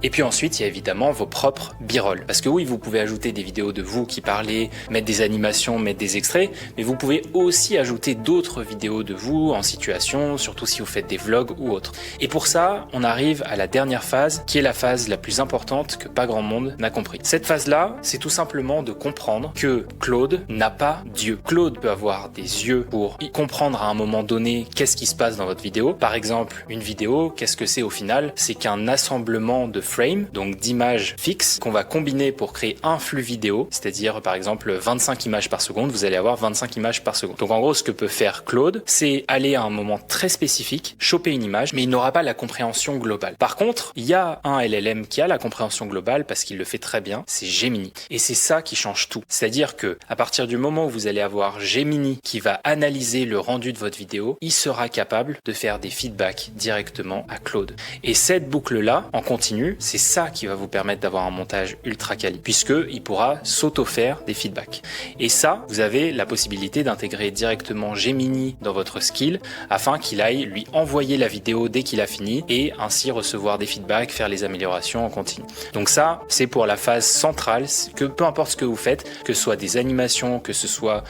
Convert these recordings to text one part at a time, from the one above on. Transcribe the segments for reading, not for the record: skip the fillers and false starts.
Et puis ensuite, il y a évidemment vos propres b-roll. Parce que oui, vous pouvez ajouter des vidéos de vous qui parlez, mettre des animations, mettre des extraits, mais vous pouvez aussi ajouter d'autres vidéos de vous en situation, surtout si vous faites des vlogs ou autres. Et pour ça, on arrive à la dernière phase, qui est la phase la plus importante que pas grand monde n'a compris. Cette phase-là, c'est tout simplement de comprendre que Claude n'a pas d'yeux. Claude peut avoir des yeux pour y comprendre à un moment donné qu'est-ce qui se passe dans votre vidéo. Par exemple, une vidéo, qu'est-ce que c'est au final? C'est qu'un assemblement de frames, donc d'images fixes, qu'on va combiner pour créer un flux vidéo, c'est-à-dire par exemple 25 images par seconde, vous allez avoir 25 images par seconde. Donc en gros, ce que peut faire Claude, c'est aller à un moment très spécifique, choper une image, mais il n'aura pas la compréhension globale. Par contre, il y a un LLM qui a la compréhension globale parce qu'il le fait très bien, c'est Gemini. Et c'est ça qui change tout. C'est-à-dire que à partir du moment où vous allez avoir Gemini qui va analyser le rendu de votre vidéo, il sera capable de faire des feedbacks directement à Claude. Et cette boucle-là, en continu, c'est ça qui va vous permettre d'avoir un montage ultra quali, puisqu'il pourra s'auto-faire des feedbacks. Et ça, vous avez la possibilité d'intégrer directement Gemini dans votre skill afin qu'il aille lui envoyer la vidéo dès qu'il a fini et ainsi recevoir des feedbacks, faire les améliorations en continu. Donc ça, c'est pour la phase centrale, que peu importe ce que vous faites, que ce soit des animations, que ce soit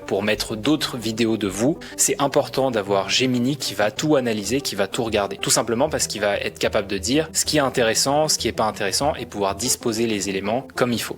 pour mettre d'autres vidéos de vous, c'est important d'avoir Gemini qui va tout analyser, qui va tout regarder. Tout simplement parce qu'il va être capable de dire ce qui est intéressant, ce qui est pas intéressant et pouvoir disposer les éléments comme il faut.